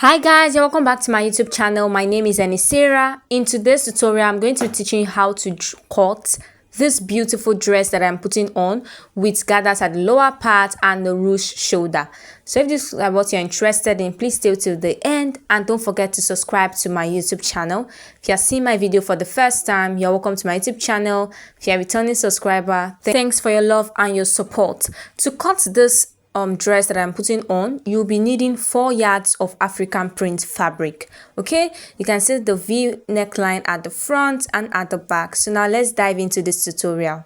Hi guys, you're welcome back to my YouTube channel. My name is Anisera. In today's tutorial, I'm going to be teaching you how to cut this beautiful dress that I'm putting on with gathers at the lower part and the ruche shoulder. So if this is what you're interested in, please stay till the end and don't forget to subscribe to my YouTube channel. If you're seeing my video for the first time, you're welcome to my YouTube channel. If you're a returning subscriber, thanks for your love and your support. To cut this dress that I'm putting on, you'll be needing 4 yards of African print fabric. Okay, you can see the V neckline at the front and at the back. So now let's dive into this tutorial.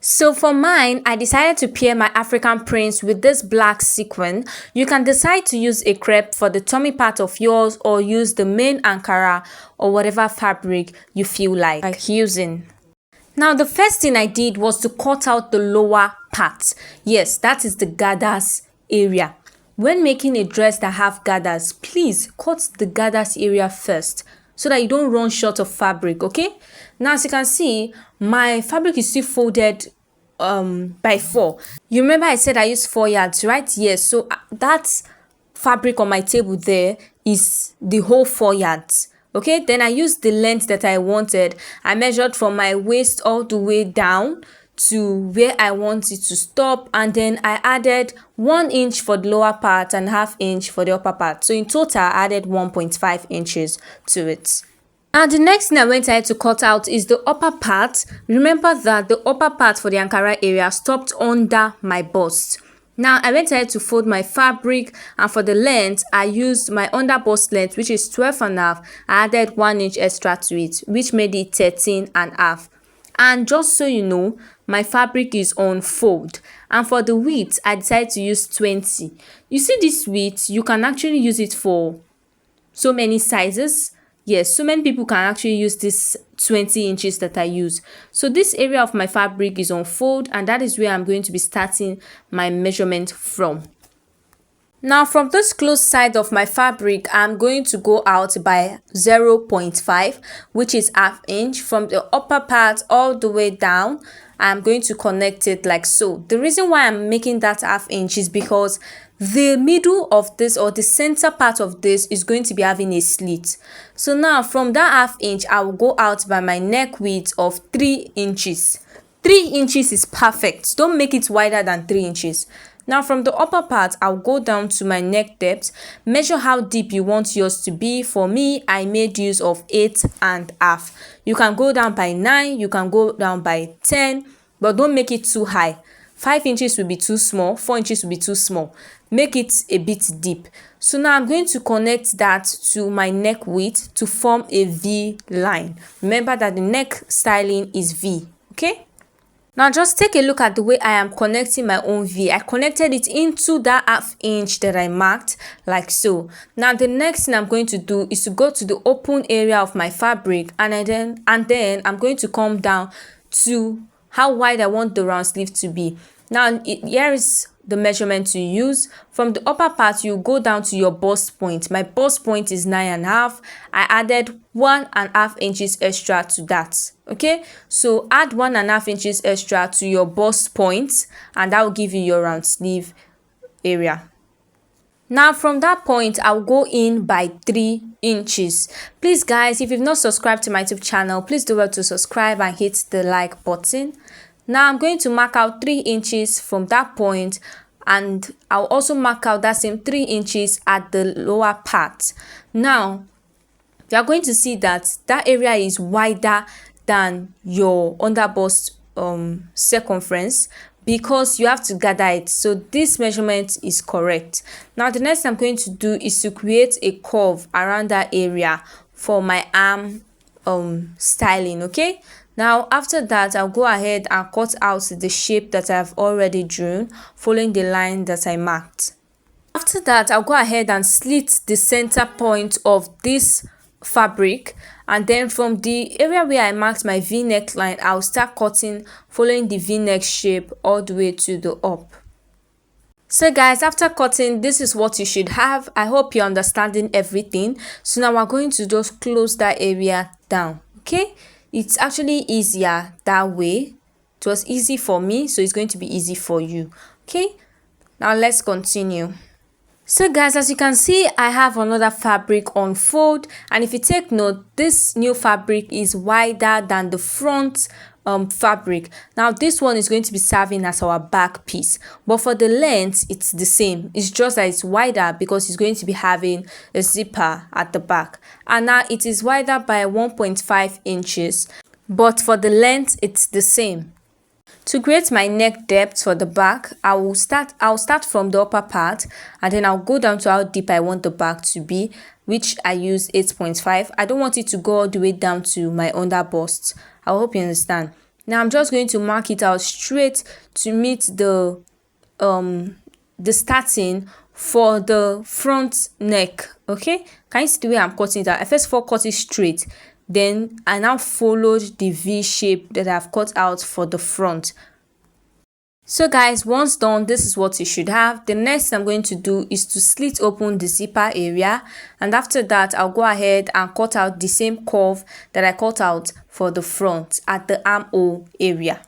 So for mine, I decided to pair my African prints with this black sequin. You can decide to use a crepe for the tummy part of yours or use the main Ankara or whatever fabric you feel like using. Now, the first thing I did was to cut out the lower part. Yes, that is the gathers area. When making a dress that have gathers, please cut the gathers area first so that you don't run short of fabric, okay? Now, as you can see, my fabric is still folded by 4. You remember I said I used 4 yards, right? Yes, so that fabric on my table there is the whole 4 yards. Okay, then I used the length that I wanted. I measured from my waist all the way down to where I want it to stop, and then I added 1 inch for the lower part and ½ inch for the upper part. So in total, I added 1.5 inches to it. Now the next thing I went ahead to cut out is the upper part. Remember that the upper part for the Ankara area stopped under my bust. Now I went ahead to fold my fabric, and for the length I used my under bust length, which is 12.5. I added 1 inch extra to it, which made it 13.5. And just so you know, my fabric is on fold, and for the width I decided to use 20. You see this width, you can actually use it for so many sizes. Yes, so many people can actually use this 20 inches that I use. So this area of my fabric is on fold, and that is where I'm going to be starting my measurement from. Now from this close side of my fabric, I'm going to go out by 0.5, which is ½ inch. From the upper part all the way down, I'm going to connect it like so. The reason why I'm making that ½ inch is because the middle of this, or the center part of this, is going to be having a slit. So now from that ½ inch, I will go out by my neck width of 3 inches. 3 inches is perfect. Don't make it wider than 3 inches. Now from the upper part, I'll go down to my neck depth. Measure how deep you want yours to be. For me, I made use of 8.5. You can go down by 9, you can go down by 10, but don't make it too high. 5 inches will be too small, 4 inches will be too small. Make it a bit deep. So now I'm going to connect that to my neck width to form a V line. Remember that the neck styling is V, okay? Now just take a look at the way I am connecting my own V. I connected it into that ½ inch that I marked, like so. Now the next thing I'm going to do is to go to the open area of my fabric, and then I'm going to come down to how wide I want the round sleeve to be. Now here is the measurement to use. From the upper part, you go down to your bust point. My bust point is 9.5. I added 1.5 inches extra to that. Okay, so add 1.5 inches extra to your bust point, and that will give you your round sleeve area. Now from that point, I'll go in by 3 inches. Please guys, if you've not subscribed to my YouTube channel, please do well to subscribe and hit the like button. Now I'm going to mark out 3 inches from that point, and I'll also mark out that same 3 inches at the lower part. Now you are going to see that that area is wider than your under bust circumference, because you have to gather it. So this measurement is correct. Now the next I'm going to do is to create a curve around that area for my arm styling. Okay, now after that, I'll go ahead and cut out the shape that I've already drawn, following the line that I marked. After that, I'll go ahead and slit the center point of this fabric, and then from the area where I marked my V neckline, I'll start cutting following the V neck shape all the way to the up. So guys, after cutting, this is what you should have. I hope you're understanding everything. So now we're going to just close that area down. Okay, it's actually easier that way. It was easy for me, so it's going to be easy for you. Okay, now let's continue. So guys, as you can see, I have another fabric on fold, and if you take note, this new fabric is wider than the front fabric. Now this one is going to be serving as our back piece, but for the length it's the same. It's just that it's wider because it's going to be having a zipper at the back, and now it is wider by 1.5 inches, but for the length it's the same. To create my neck depth for the back, I'll start from the upper part, and then I'll go down to how deep I want the back to be, which I use 8.5. I don't want it to go all the way down to my under bust. I hope you understand. Now I'm just going to mark it out straight to meet the starting for the front neck. Okay, can you see the way I'm cutting it out? I first of all cut it straight, then I now followed the V shape that I've cut out for the front. So guys, once done, this is what you should have. The next thing I'm going to do is to slit open the zipper area, and after that I'll go ahead and cut out the same curve that I cut out for the front at the armhole area.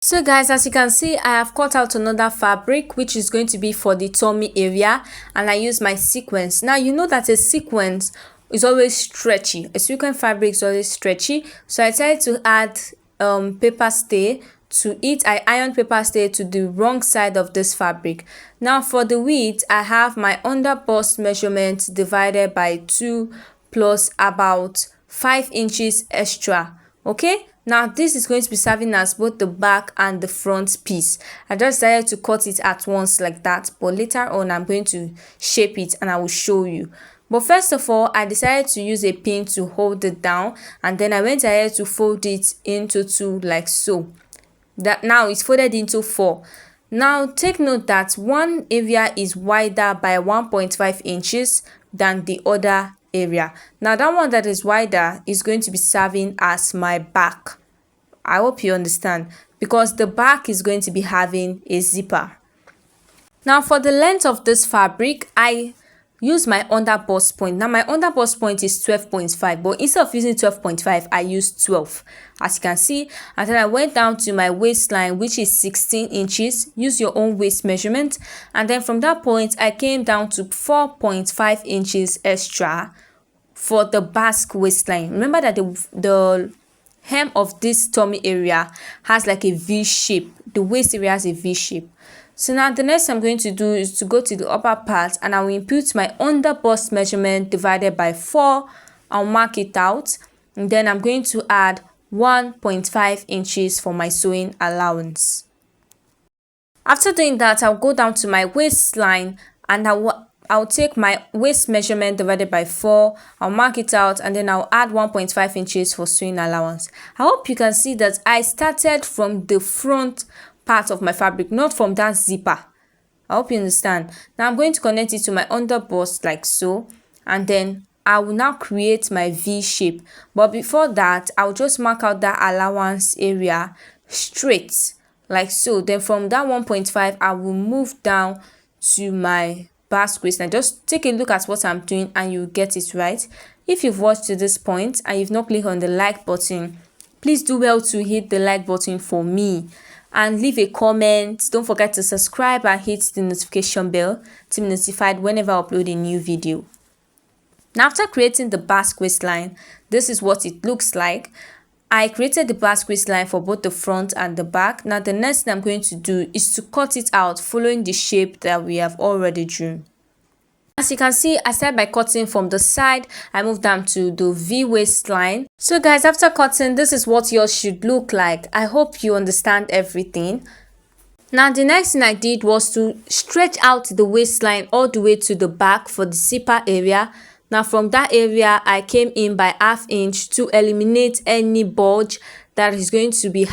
So guys, as you can see, I have cut out another fabric which is going to be for the tummy area, and I use my sequins. Now you know that a sequins is always stretchy. A sequin fabric is always stretchy, so I decided to add paper stay to it. I ironed paper stay to the wrong side of this fabric. Now for the width, I have my under bust measurement divided by 2 plus about 5 inches extra. Okay, now this is going to be serving as both the back and the front piece. I just decided to cut it at once like that, but later on I'm going to shape it and I will show you. But first of all, I decided to use a pin to hold it down, and then I went ahead to fold it into 2 like so. That now it's folded into 4. Now take note that one area is wider by 1.5 inches than the other area. Now that one that is wider is going to be serving as my back. I hope you understand, because the back is going to be having a zipper. Now for the length of this fabric, I use my under bust point. Now my under bust point is 12.5, but instead of using 12.5, I used 12, as you can see. And then I went down to my waistline, which is 16 inches. Use your own waist measurement, and then from that point I came down to 4.5 inches extra for the basque waistline. Remember that the hem of this tummy area has like a V shape. The waist area has a V shape. So now the next I'm going to do is to go to the upper part, and I will input my under bust measurement divided by 4. I'll mark it out, and then I'm going to add 1.5 inches for my sewing allowance. After doing that, I'll go down to my waistline, and I'll take my waist measurement divided by 4. I'll mark it out, and then I'll add 1.5 inches for sewing allowance. I hope you can see that I started from the front part of my fabric, not from that zipper. I hope you understand. Now I'm going to connect it to my under bust like so, and then I will now create my V shape. But before that, I'll just mark out that allowance area straight like so. Then from that 1.5, I will move down to my basque waistline. Just take a look at what I'm doing and you'll get it right. If you've watched to this point and you've not clicked on the like button, please do well to hit the like button for me and leave a comment. Don't forget to subscribe and hit the notification bell to be notified whenever I upload a new video. Now after creating the basque waistline, this is what it looks like. I created the basque waistline for both the front and the back. Now the next thing I'm going to do is to cut it out following the shape that we have already drawn. As you can see, I started by cutting from the side. I moved down to the V waistline. So guys, after cutting, this is what yours should look like. I hope you understand everything. Now the next thing I did was to stretch out the waistline all the way to the back for the zipper area. Now from that area, I came in by ½ inch to eliminate any bulge that is going to be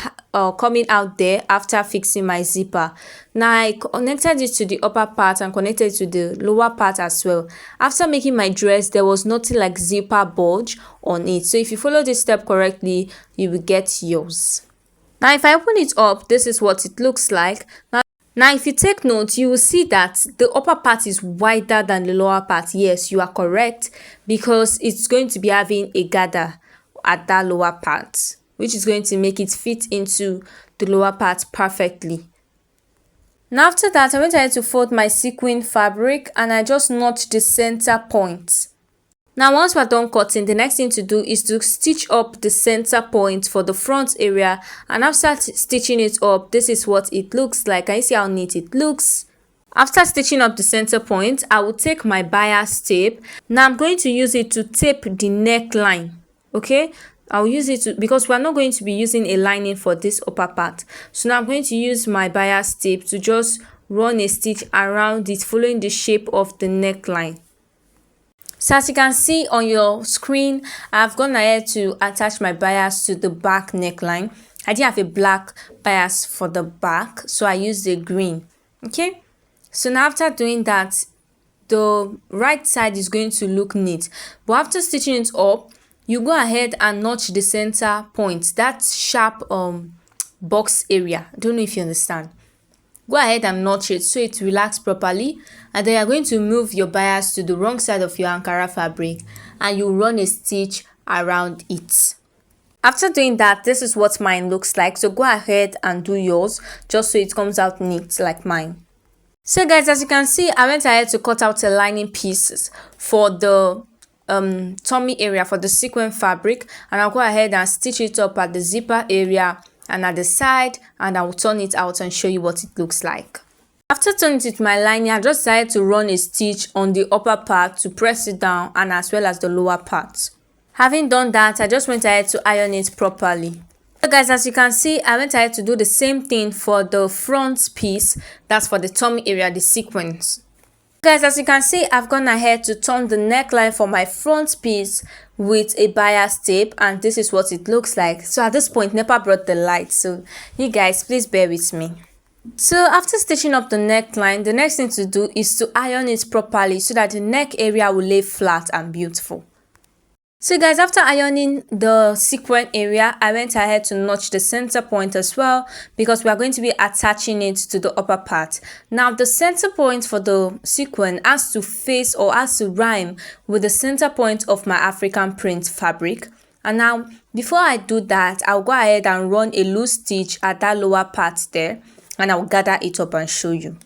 coming out there after fixing my zipper. Now I connected it to the upper part and connected to the lower part as well. After making my dress, there was nothing like zipper bulge on it. So if you follow this step correctly, you will get yours. Now if I open it up, this is what it looks like. Now if you take note, you will see that the upper part is wider than the lower part. Yes, you are correct, because it's going to be having a gather at that lower part, which is going to make it fit into the lower part perfectly. Now after that, I went ahead to fold my sequin fabric and I just notched the center point. Now once we're done cutting, the next thing to do is to stitch up the center point for the front area, and after stitching it up, this is what it looks like. Can you see how neat it looks? After stitching up the center point, I will take my bias tape. Now I'm going to use it to tape the neckline. Okay, I'll use it because we're not going to be using a lining for this upper part. So now I'm going to use my bias tape to just run a stitch around it, following the shape of the neckline. So as you can see on your screen, I've gone ahead to attach my bias to the back neckline. I didn't have a black bias for the back, so I used a green. Okay, so now after doing that, the right side is going to look neat. But after stitching it up, you go ahead and notch the center point, that sharp box area. I don't know if you understand. Go ahead and notch it so it relaxes properly, and then you're going to move your bias to the wrong side of your Ankara fabric and you run a stitch around it. After doing that, this is what mine looks like. So go ahead and do yours just so it comes out neat like mine. So guys, as you can see, I went ahead to cut out a lining pieces for the tummy area for the sequin fabric, and I'll go ahead and stitch it up at the zipper area and at the side, and I will turn it out and show you what it looks like. After turning it with my lining, I just decided to run a stitch on the upper part to press it down, and as well as the lower part. Having done that, I just went ahead to iron it properly. So guys, as you can see, I went ahead to do the same thing for the front piece, that's for the tummy area, the sequins. Guys, as you can see, I've gone ahead to turn the neckline for my front piece with a bias tape, and this is what it looks like. So at this point, Nepa brought the light, so you guys please bear with me. So after stitching up the neckline, the next thing to do is to iron it properly so that the neck area will lay flat and beautiful. So guys, after ironing the sequin area, I went ahead to notch the center point as well, because we are going to be attaching it to the upper part. Now the center point for the sequin has to face or has to rhyme with the center point of my African print fabric. And now before I do that, I'll go ahead and run a loose stitch at that lower part there, and I'll gather it up and show you.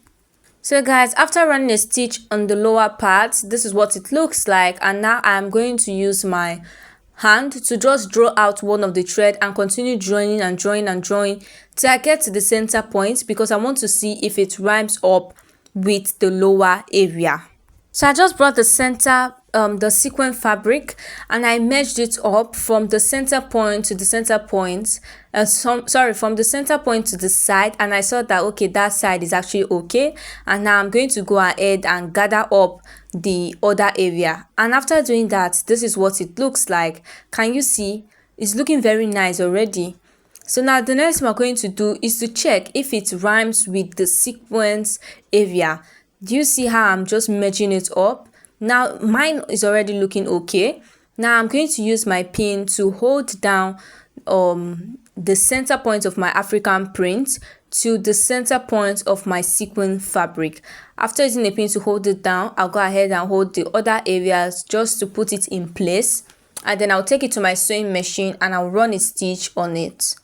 So guys, after running a stitch on the lower part, this is what it looks like, and now I'm going to use my hand to just draw out one of the thread and continue drawing and drawing and drawing till I get to the center point, because I want to see if it rhymes up with the lower area. So I just brought the center the sequin fabric and I merged it up from the center point to the center point, from the center point to the side, and I saw that okay, that side is actually okay, and now I'm going to go ahead and gather up the other area. And after doing that, this is what it looks like. Can you see? It's looking very nice already. So now the next thing we're going to do is to check if it rhymes with the sequence area. Do you see how I'm just merging it up? Now mine is already looking okay. Now I'm going to use my pin to hold down the center point of my African print to the center point of my sequin fabric. After using a pin to hold it down, I'll go ahead and hold the other areas just to put it in place, and then I'll take it to my sewing machine and I'll run a stitch on it.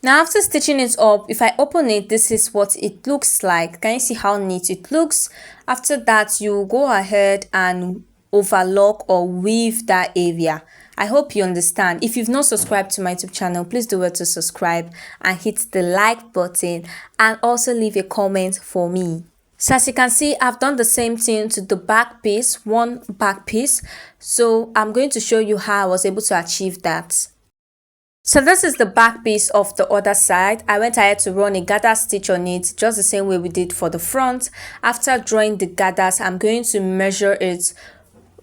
Now after stitching it up, if I open it, this is what it looks like. Can you see how neat it looks? After that, you go ahead and overlock or weave that area. I hope you understand. If you've not subscribed to my YouTube channel, please do well to subscribe and hit the like button, and also leave a comment for me. So as you can see, I've done the same thing to the back piece, one back piece. So I'm going to show you how I was able to achieve that. So this is the back piece of the other side. I went ahead to run a gather stitch on it just the same way we did for the front. After drawing the gathers, I'm going to measure it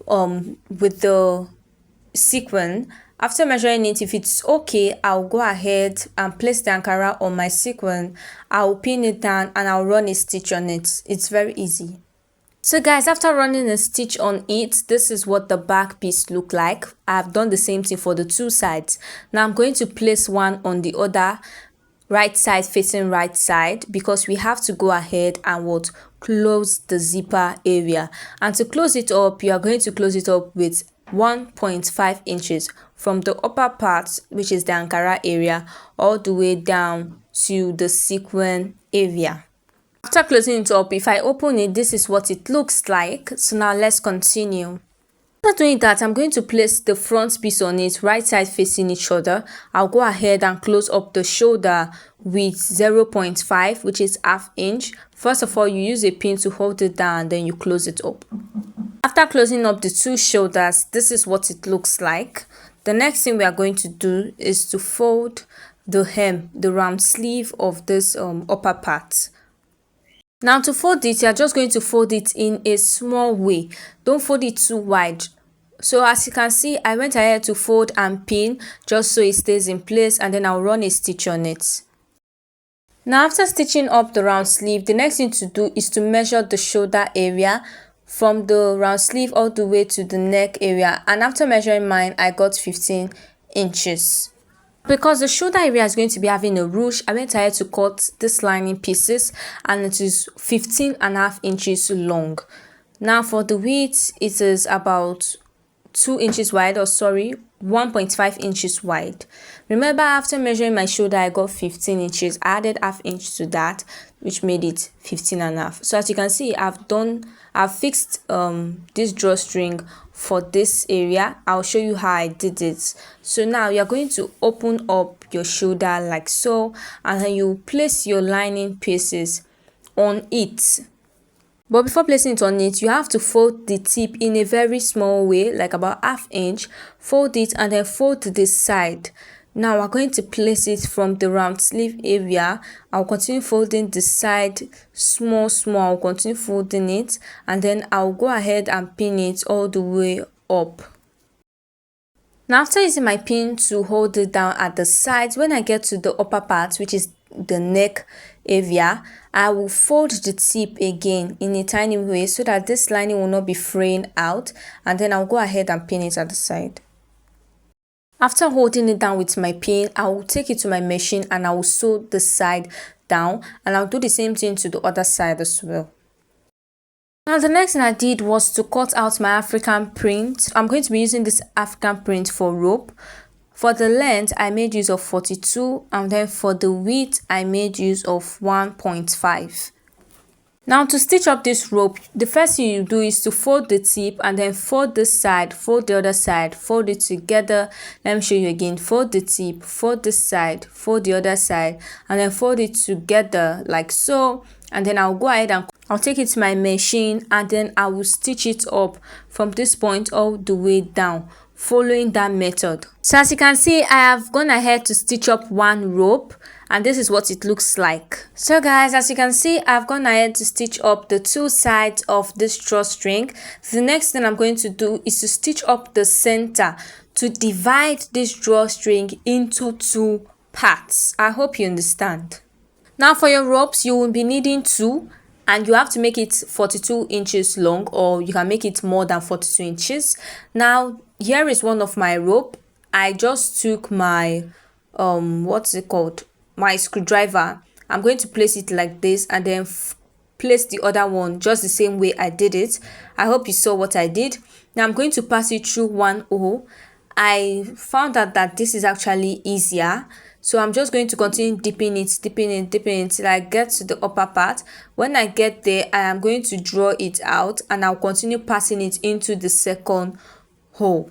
with the sequin. After measuring it, if it's okay, I'll go ahead and place the Ankara on my sequin. I'll pin it down and I'll run a stitch on it. It's very easy. So guys, after running a stitch on it, this is what the back piece look like. I've done the same thing for the two sides. Now I'm going to place one on the other, right side facing right side, because we have to go ahead and close the zipper area. And to close it up, you are going to close it up with 1.5 inches from the upper part, which is the Ankara area, all the way down to the sequin area. After closing it up, if I open it, this is what it looks like. So now let's continue. After doing that, I'm going to place the front piece on it, right side facing each other. I'll go ahead and close up the shoulder with 0.5, which is ½ inch. First of all, you use a pin to hold it down and then you close it up. After closing up the two shoulders, this is what it looks like. The next thing we are going to do is to fold the hem, the round sleeve of this upper part. Now to fold it, you're just going to fold it in a small way. Don't fold it too wide. So as you can see, I went ahead to fold and pin just so it stays in place, and then I'll run a stitch on it. Now after stitching up the round sleeve, the next thing to do is to measure the shoulder area from the round sleeve all the way to the neck area, and after measuring mine, I got 15 inches. Because the shoulder area is going to be having a ruche, I went ahead to cut this lining pieces, and it is 15.5 inches long. Now for the width, it is about 2 inches wide, or sorry, 1.5 inches wide. Remember, after measuring my shoulder, I got 15 inches. I added ½ inch to that, which made it 15.5. So as you can see, I've fixed this drawstring for this area. I'll show you how I did it. So now you're going to open up your shoulder like so, and then you place your lining pieces on it. But before placing it on it, you have to fold the tip in a very small way, like about ½ inch. Fold it and then fold the side. Now we're going to place it from the round sleeve area. I'll continue folding the side small. I'll continue folding it, and then I'll go ahead and pin it all the way up. Now after using my pin to hold it down at the sides, when I get to the upper part, which is the neck area, I will fold the tip again in a tiny way so that this lining will not be fraying out, and then I'll go ahead and pin it at the side. After holding it down with my pin, I will take it to my machine and I will sew the side down, and I'll do the same thing to the other side as well. Now the next thing I did was to cut out my African print. I'm going to be using this African print for rope. For the length, I made use of 42, and then for the width, I made use of 1.5. Now to stitch up this rope, the first thing you do is to fold the tip and then fold this side, fold the other side, fold it together. Let me show you again. Fold the tip, fold this side, fold the other side, and then fold it together like so. And then I'll go ahead and I'll take it to my machine, and then I will stitch it up from this point all the way down, following that method. So as you can see, I have gone ahead to stitch up one rope, and this is what it looks like. So guys, as you can see, I've gone ahead to stitch up the two sides of this drawstring. The next thing I'm going to do is to stitch up the center to divide this drawstring into two parts. I hope you understand. Now for your ropes, you will be needing two, and you have to make it 42 inches long, or you can make it more than 42 inches. Now here is one of my rope. I just took my my screwdriver. I'm going to place it like this, and then place the other one just the same way I did it. I hope you saw what I did. Now I'm going to pass it through one hole. I found out that this is actually easier, so I'm just going to continue dipping it till I get to the upper part. When I get there, I am going to draw it out, and I'll continue passing it into the second hole.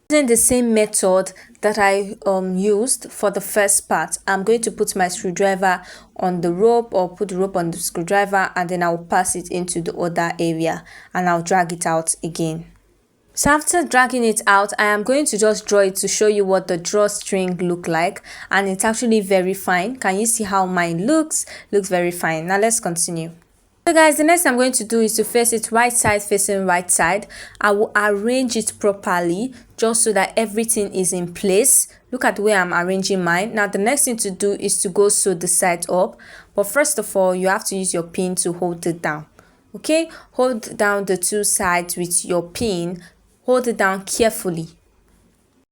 Using the same method that I used for the first part, I'm going to put my screwdriver on the rope, or put the rope on the screwdriver, and then I'll pass it into the other area, and I'll drag it out again. So after dragging it out, I am going to just draw it to show you what the drawstring look like, and it's actually very fine. Can you see how mine looks? Looks very fine. Now let's continue. So guys, the next thing I'm going to do is to face it right side facing right side. I will arrange it properly just so that everything is in place. Look at the way I'm arranging mine. Now the next thing to do is to go sew the side up, but first of all, you have to use your pin to hold it down. Okay, hold down the two sides with your pin. Hold it down carefully.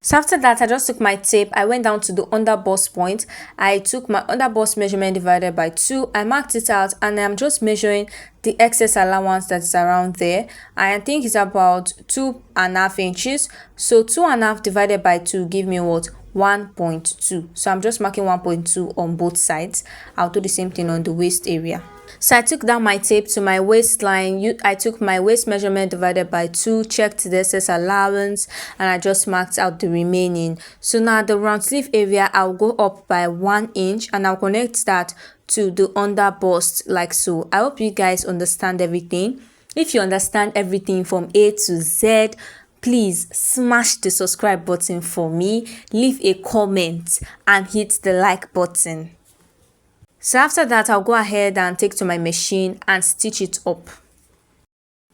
So after that, I just took my tape. I went down to the underbust point. I took my underbust measurement divided by 2. I marked it out, and I'm just measuring the excess allowance that's around there. I think it's about 2.5 inches. So 2.5 divided by 2 give me what? 1.2. So I'm just marking 1.2 on both sides. I'll do the same thing on the waist area. So I took down my tape to my waistline. I took my waist measurement divided by 2, checked the excess allowance, and I just marked out the remaining. So now the round sleeve area, I'll go up by 1 inch and I'll connect that to the under bust like so. I hope you guys understand everything. If you understand everything from A to Z, please smash the subscribe button for me, leave a comment and hit the like button. So after that, I'll go ahead and take to my machine and stitch it up.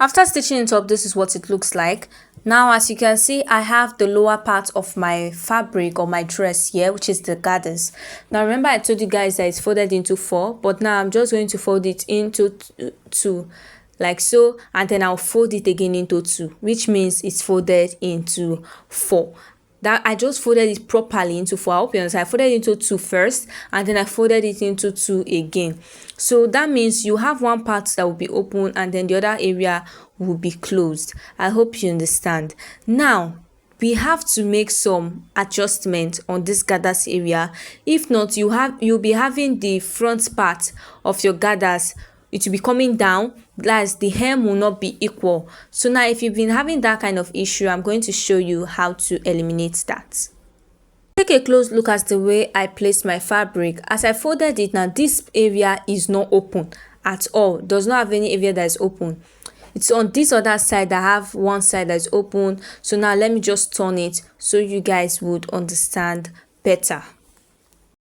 After stitching it up, this is what it looks like. Now, as you can see, I have the lower part of my fabric or my dress here, which is the gathers. Now, remember I told you guys that it's folded into 4, but now I'm just going to fold it into 2, like so, and then I'll fold it again into 2, which means it's folded into 4. That I just folded it properly into 4. I hope you understand. I folded it into 2 first, and then I folded it into 2 again. So that means you have one part that will be open and then the other area will be closed. I hope you understand. Now we have to make some adjustment on this gathers area. If not, you'll be having the front part of your gathers, it will be coming down, as the hem will not be equal. So now if you've been having that kind of issue, I'm going to show you how to eliminate that. Take a close look at the way I placed my fabric. As I folded it, now this area is not open at all. It does not have any area that is open. It's on this other side that I have one side that is open. So now let me just turn it so you guys would understand better.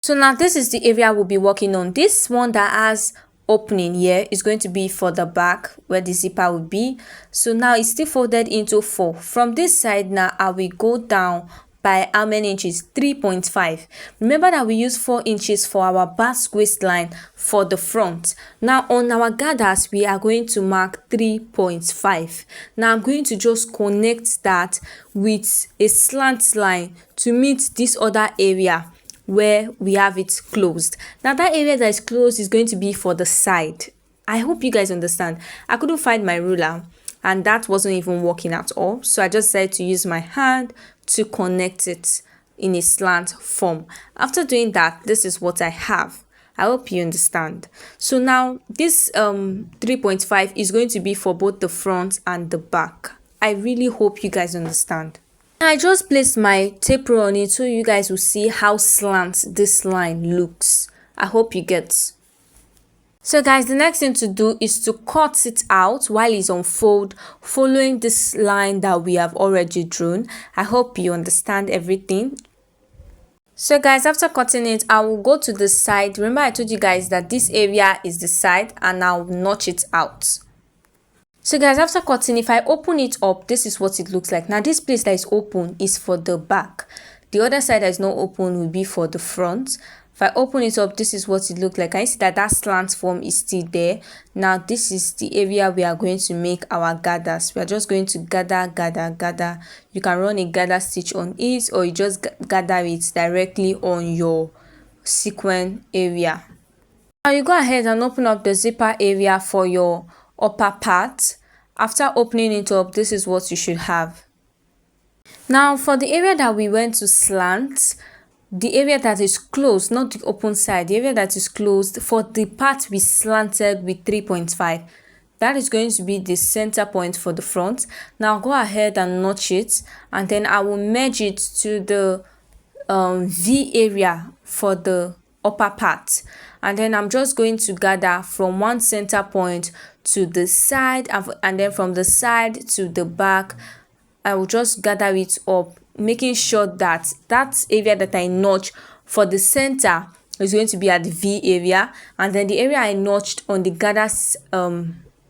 So now this is the area we'll be working on. This one that has opening here is going to be for the back where the zipper will be. So now it's still folded into 4. From this side now, I will go down by how many inches? 3.5. Remember that we use 4 inches for our basque waistline for the front. Now on our gathers, we are going to mark 3.5. Now I'm going to just connect that with a slant line to meet this other area where we have it closed. Now that area that is closed is going to be for the side. I hope you guys understand. I couldn't find my ruler and that wasn't even working at all, so I just decided to use my hand to connect it in a slant form. After doing that, this is what I have. I hope you understand. So now this 3.5 is going to be for both the front and the back. I really hope you guys understand. I just placed my tape roll on it so you guys will see how slant this line looks. I hope you get. So guys, the next thing to do is to cut it out while it's on fold, following this line that we have already drawn. I hope you understand everything. So guys, after cutting it, I will go to the side. Remember I told you guys that this area is the side and I'll notch it out. So guys, after cutting, if I open it up, this is what it looks like. Now this place that is open is for the back. The other side that is not open will be for the front. If I open it up, this is what it looks like. I see that that slant form is still there. Now this is the area we are going to make our gathers. We are just going to gather. You can run a gather stitch on it, or you just gather it directly on your sequin area. Now you go ahead and open up the zipper area for your upper part. After opening it up, this is what you should have. Now for the area that we went to slant, the area that is closed, not the open side, the area that is closed, for the part we slanted with 3.5, that is going to be the center point for the front. Now go ahead and notch it, and then I will merge it to the V area for the upper part, and then I'm just going to gather from one center point to the side, and then from the side to the back. I will just gather it up, making sure that that area that I notch for the center is going to be at the V area, and then the area I notched on the gather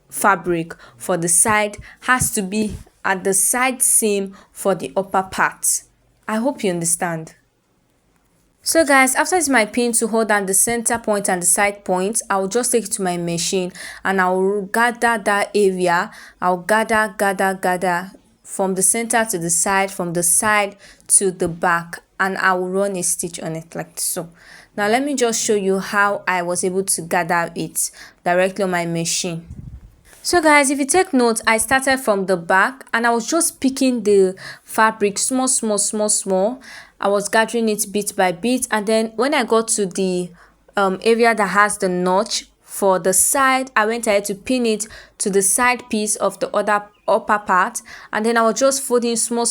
fabric for the side has to be at the side seam for the upper part. I hope you understand. So guys, after it's my pin to hold down the center point and the side point, I'll just take it to my machine and I'll gather that area. I'll gather from the center to the side, from the side to the back, and I will run a stitch on it like so. Now let me just show you how I was able to gather it directly on my machine. So guys, if you take note, I started from the back and I was just picking the fabric small, I was gathering it bit by bit, and then when I got to the area that has the notch for the side, I went ahead to pin it to the side piece of the other upper part, and then I was just folding small,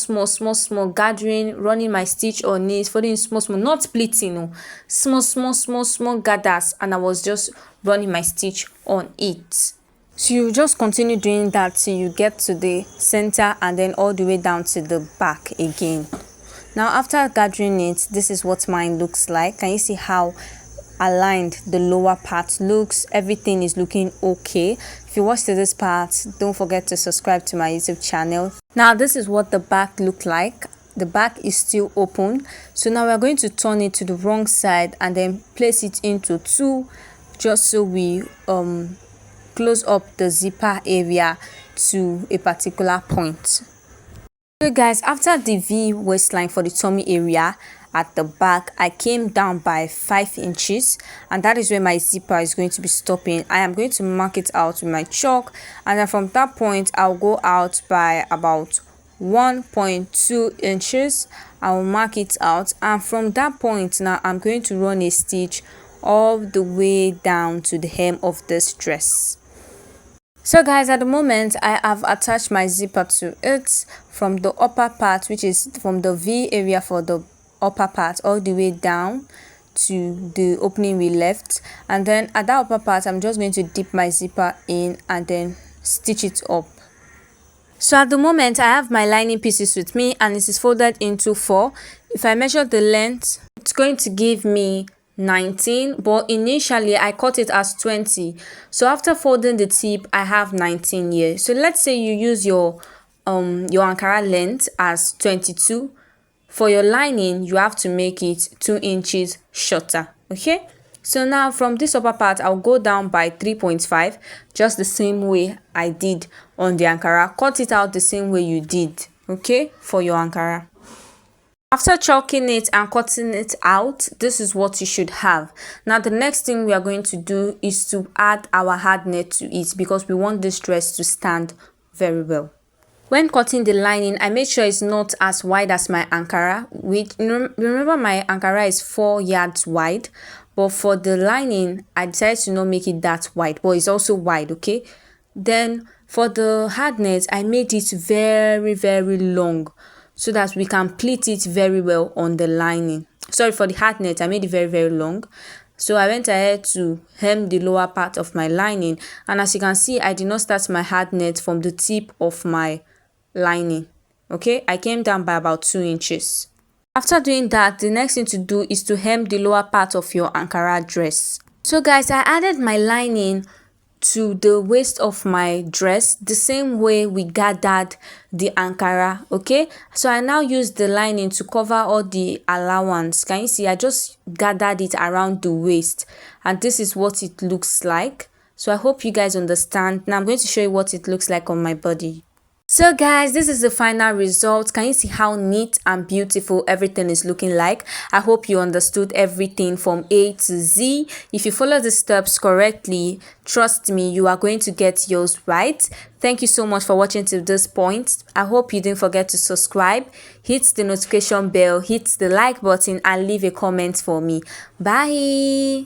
gathering, running my stitch on it, folding small, not splitting, no, small gathers, and I was just running my stitch on it. So you just continue doing that till you get to the center and then all the way down to the back again. Now after gathering it, this is what mine looks like. Can you see how aligned the lower part looks? Everything is looking okay. If you watched to this part, don't forget to subscribe to my YouTube channel. Now this is what the back looked like. The back is still open, so now we're going to turn it to the wrong side and then place it into two, just so we close up the zipper area to a particular point. So guys, after the V waistline for the tummy area at the back, I came down by 5 inches, and that is where my zipper is going to be stopping. I am going to mark it out with my chalk, and then from that point I'll go out by about 1.2 inches. I will mark it out, and from that point now I'm going to run a stitch all the way down to the hem of this dress. So guys, at the moment I have attached my zipper to it from the upper part, which is from the V area for the upper part, all the way down to the opening we left, and then at that upper part I'm just going to dip my zipper in and then stitch it up. So at the moment I have my lining pieces with me, and it is folded into 4. If I measure the length, it's going to give me 19, but initially I cut it as 20. So after folding the tip, I have 19 here. So let's say you use your Ankara length as 22. For your lining, you have to make it 2 inches shorter. Okay, so now from this upper part I'll go down by 3.5, just the same way I did on the Ankara. Cut it out the same way you did, okay, for your Ankara. After chalking it and cutting it out, this is what you should have. Now the next thing we are going to do is to add our hard net to it, because we want this dress to stand very well. When cutting the lining, I made sure it's not as wide as my Ankara. Remember my Ankara is 4 yards wide, but for the lining I decided to not make it that wide, but it's also wide, okay. Then for the hard net, I made it very long, so that we can pleat it very well on the lining. Sorry, for the hard net I made it very long. So I went ahead to hem the lower part of my lining, and as you can see, I did not start my hard net from the tip of my lining. Okay, I came down by about 2 inches. After doing that, the next thing to do is to hem the lower part of your Ankara dress. So guys, I added my lining to the waist of my dress the same way we gathered the Ankara, okay. So I now use the lining to cover all the allowance. Can you see? I just gathered it around the waist, and this is what it looks like. So I hope you guys understand. Now I'm going to show you what it looks like on my body. So guys, this is the final result. Can you see how neat and beautiful everything is looking like? I hope you understood everything from A to Z. If you follow the steps correctly, trust me, you are going to get yours right. Thank you so much for watching till this point. I hope you didn't forget to subscribe, hit the notification bell, hit the like button, and leave a comment for me. Bye.